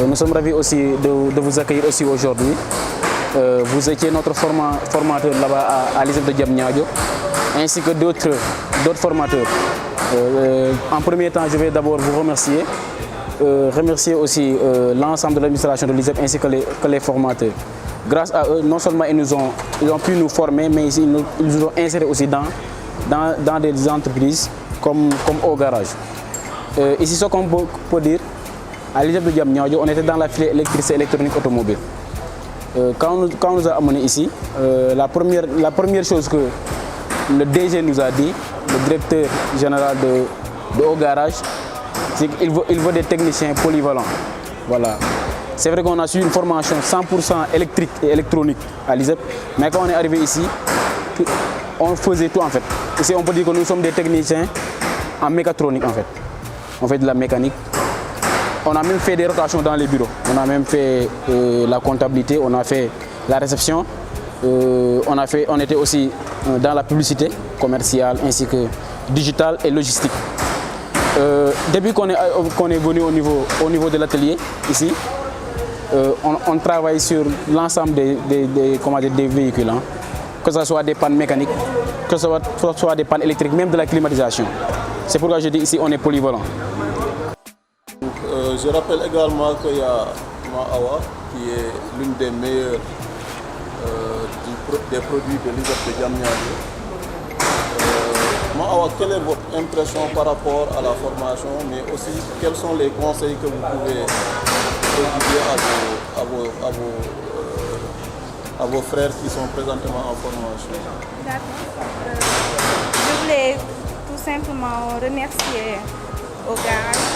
Nous sommes ravis aussi de vous accueillir aussi aujourd'hui. Vous étiez notre formateur là-bas à l'ISEP de Diamniadio, ainsi que d'autres formateurs. En premier temps, je vais d'abord vous remercier. Remercier aussi l'ensemble de l'administration de l'ISEP ainsi que les formateurs. Grâce à eux, non seulement ils ont pu nous former, mais ils nous ont insérés aussi dans des entreprises comme au garage. Ici, ce qu'on peut dire, à l'ISEP de Diamniadio, on était dans la filière électricité électronique automobile. Quand on nous a amenés ici, la première chose que le DG nous a dit, le directeur général de Haut Garage, c'est qu'il veut des techniciens polyvalents. Voilà. C'est vrai qu'on a suivi une formation 100% électrique et électronique à l'ISEP, mais quand on est arrivé ici, on faisait tout en fait. Ici, on peut dire que nous sommes des techniciens en mécatronique en fait. On fait de la mécanique. On a même fait des rotations dans les bureaux. On a même fait la comptabilité, on a fait la réception. On était aussi dans la publicité commerciale ainsi que digitale et logistique. Depuis qu'on est venu au niveau de l'atelier ici, on travaille sur l'ensemble des véhicules, hein. Que ce soit des pannes mécaniques, que ce soit des pannes électriques, même de la climatisation. C'est pourquoi je dis ici on est polyvalent. Je rappelle également qu'il y a Maawa qui est l'une des meilleures des produits de l'ISEP de Diamniadio. Maawa, quelle est votre impression par rapport à la formation, mais aussi quels sont les conseils que vous pouvez prodiguer à vos frères qui sont présentement en formation? D'accord. Je voulais tout simplement remercier au garage,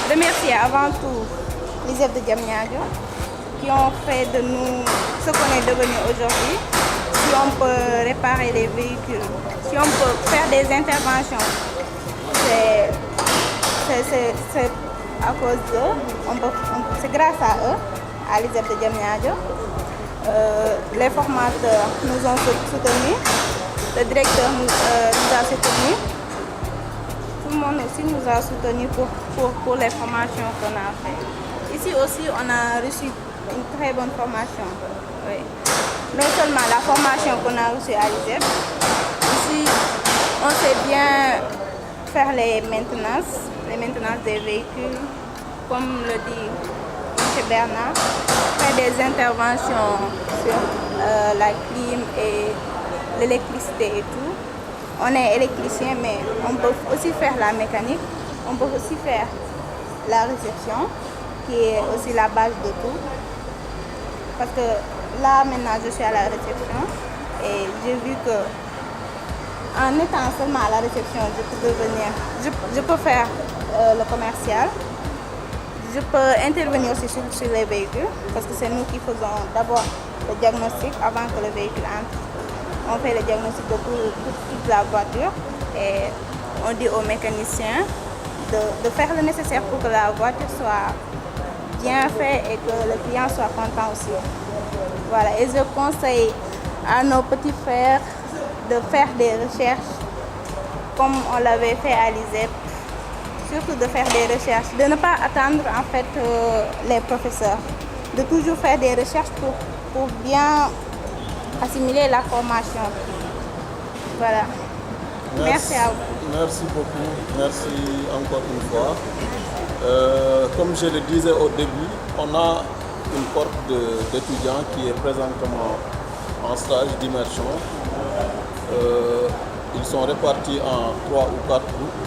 remercier avant tout l'ISEP de Diamniadio qui ont fait de nous ce qu'on est devenu aujourd'hui. Si on peut réparer les véhicules, si on peut faire des interventions, c'est à cause d'eux, c'est grâce à eux, à l'ISEP de Diamniadio. Les formateurs nous ont soutenus, le directeur nous a soutenus, tout le monde aussi nous a soutenus pour les formations qu'on a faites. Ici aussi, on a reçu une très bonne formation. Oui. Non seulement la formation qu'on a reçue à l'ISEP, ici on sait bien faire les maintenances des véhicules, comme le dit M. Bernard, faire des interventions sur la clim et l'électricité et tout. On est électricien, mais on peut aussi faire la mécanique, on peut aussi faire la réception, qui est aussi la base de tout. Parce que là, maintenant, je suis à la réception et j'ai vu que en étant seulement à la réception, je peux faire le commercial. Je peux intervenir aussi sur les véhicules, parce que c'est nous qui faisons d'abord le diagnostic avant que le véhicule entre. On fait le diagnostic de toute la voiture et on dit aux mécaniciens de faire le nécessaire pour que la voiture soit bien faite et que le client soit content aussi. Voilà, et je conseille à nos petits frères de faire des recherches comme on l'avait fait à l'ISEP. Surtout de faire des recherches, de ne pas attendre en fait les professeurs, de toujours faire des recherches pour bien assimiler la formation. Voilà. Merci à vous. Merci beaucoup, merci encore une fois. Comme je le disais au début, on a une cohorte d'étudiants qui est présentement en stage d'immersion. Ils sont répartis en 3 ou 4 groupes.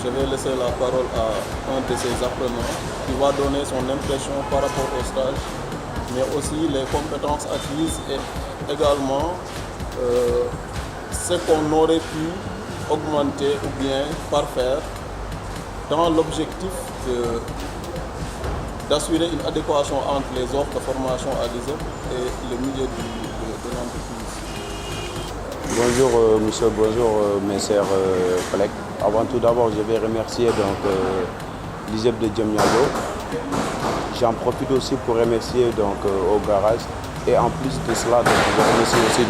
Je vais laisser la parole à un de ces apprenants qui va donner son impression par rapport au stage, mais aussi les compétences acquises et également ce qu'on aurait pu augmenter ou bien parfaire dans l'objectif d'assurer une adéquation entre les offres de formation à l'ISEP et le milieu de l'entreprise. Bonjour monsieur, bonjour mes chers collègues. Avant tout d'abord, je vais remercier l'ISEP de Diamniadio. J'en profite aussi pour remercier au garage. Et en plus de cela, je remercie aussi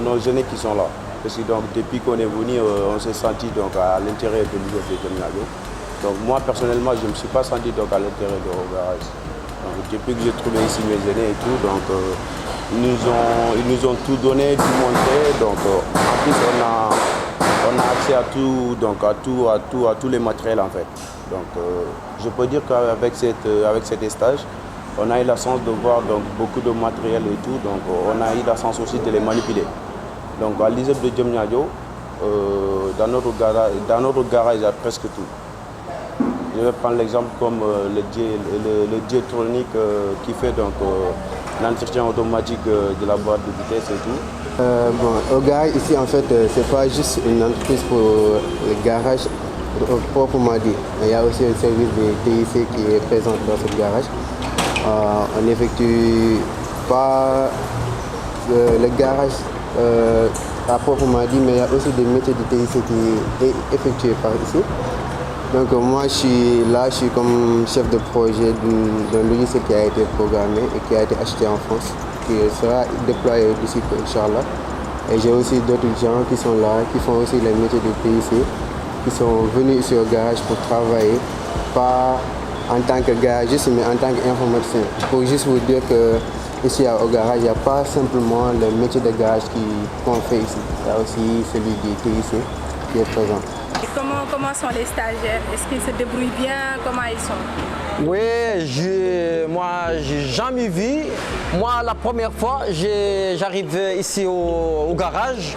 nos jeunes qui sont là. Parce que depuis qu'on est venu, on s'est senti à l'intérieur de l'ISEP de Diamniadio. Donc moi personnellement, je ne me suis pas senti donc, à l'intérieur de Au Garage. Donc, depuis que j'ai trouvé ici mes aînés et tout, donc ils nous ont tout donné, tout montré. Donc en plus on a accès à tout, donc à tous les matériels en fait. Donc je peux dire qu'avec cet stage, on a eu la chance de voir donc, beaucoup de matériel et tout, donc on a eu la chance aussi de les manipuler. Donc à l'ISEP de Diamniadio, dans notre garage, il y a presque tout. Je vais prendre l'exemple comme le J-Tronic qui fait donc l'entretien automatique de la boîte de vitesse et tout. Au garage ici en fait c'est pas juste une entreprise pour le garage proprement dit. Il y a aussi un service de TIC qui est présent dans ce garage. On n'effectue pas le garage à proprement dit, mais il y a aussi des métiers de TIC qui est effectué par ici. Donc moi je suis là, je suis comme chef de projet d'un logiciel qui a été programmé et qui a été acheté en France, qui sera déployé d'ici peu, Inch'Allah. Et j'ai aussi d'autres gens qui sont là, qui font aussi les métiers de TIC, qui sont venus ici au garage pour travailler, pas en tant que garagiste, mais en tant qu'informaticien. Pour juste vous dire que ici au garage, il n'y a pas simplement le métier de garage qu'on fait ici. Il y a aussi celui du TIC qui est présent. Et comment sont les stagiaires? Est-ce qu'ils se débrouillent bien? Comment ils sont? Oui, moi j'ai jamais vu. Moi la première fois j'arrive ici au garage,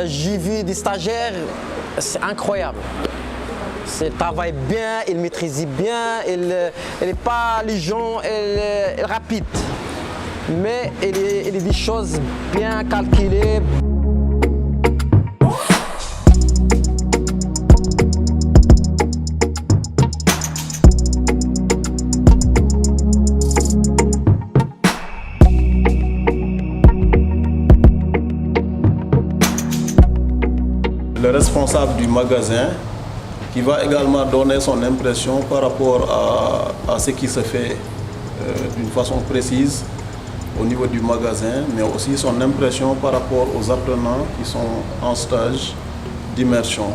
j'ai vu des stagiaires, c'est incroyable. Ils travaillent bien, ils maîtrisent bien, il n'est pas les gens rapide, mais il est des choses bien calculées. Le responsable du magasin qui va également donner son impression par rapport à ce qui se fait d'une façon précise au niveau du magasin, mais aussi son impression par rapport aux apprenants qui sont en stage d'immersion.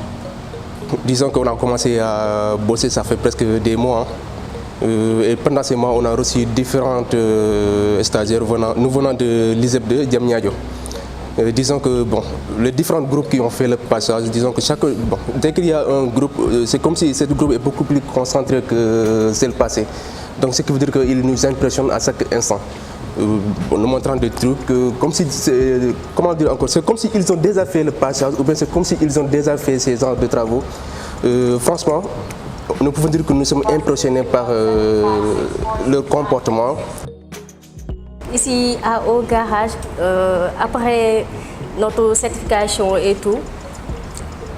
Disons qu'on a commencé à bosser, ça fait presque des mois. Et pendant ces mois, on a reçu différentes stagiaires nous venant de l'ISEP de Diamniadio. Disons que bon, les différents groupes qui ont fait le passage, disons que dès qu'il y a un groupe, c'est comme si ce groupe est beaucoup plus concentré que celle passée. Donc ce qui veut dire qu'il nous impressionne à chaque instant. Nous montrant des trucs, comme si, comment dire encore, c'est comme s'ils ont déjà fait le passage, ou bien c'est comme s'ils ont déjà fait ces genres de travaux. Franchement, nous pouvons dire que nous sommes impressionnés par leur comportement. Ici Au Garage, après notre certification et tout,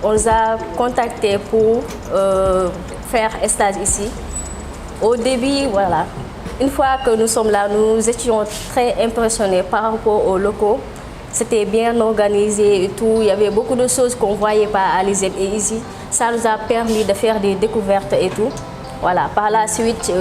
on nous a contactés pour faire un stage ici. Au début, voilà, une fois que nous sommes là, nous étions très impressionnés par rapport aux locaux. C'était bien organisé et tout. Il y avait beaucoup de choses qu'on ne voyait pas à l'ISEP et ici. Ça nous a permis de faire des découvertes et tout. Voilà, par la suite,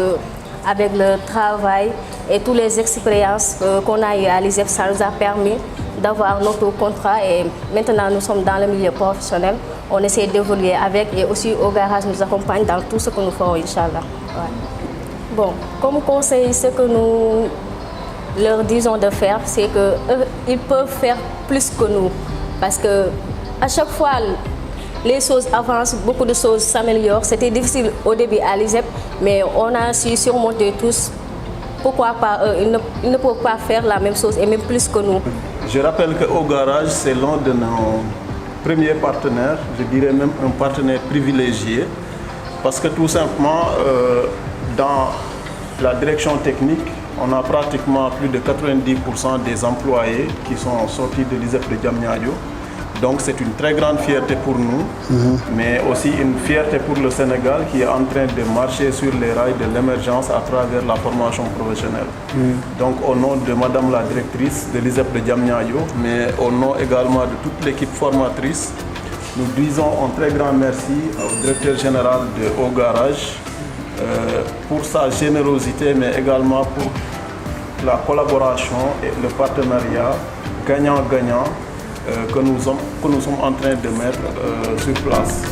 avec le travail et toutes les expériences qu'on a eues à l'ISEP, ça nous a permis d'avoir notre contrat et maintenant nous sommes dans le milieu professionnel. On essaie d'évoluer avec et aussi Au Garage nous accompagne dans tout ce que nous ferons, Inch'Allah. Ouais. Bon, comme conseil, ce que nous leur disons de faire, c'est qu'ils peuvent faire plus que nous. Parce que à chaque fois, les choses avancent, beaucoup de choses s'améliorent. C'était difficile au début à l'ISEP, mais on a su surmonter tous. Pourquoi pas eux? Ils ne peuvent pas faire la même chose et même plus que nous. Je rappelle qu'Au Garage, c'est l'un de nos premiers partenaires, je dirais même un partenaire privilégié, parce que tout simplement, dans la direction technique, on a pratiquement plus de 90% des employés qui sont sortis de l'ISEP de Diamniadio. Donc c'est une très grande fierté pour nous, mais aussi une fierté pour le Sénégal qui est en train de marcher sur les rails de l'émergence à travers la formation professionnelle. Donc au nom de Madame la directrice de l'ISEP de Diamniadio, mais au nom également de toute l'équipe formatrice, nous disons un très grand merci au directeur général de Au Garage pour sa générosité, mais également pour la collaboration et le partenariat gagnant-gagnant que nous sommes en train de mettre sur place.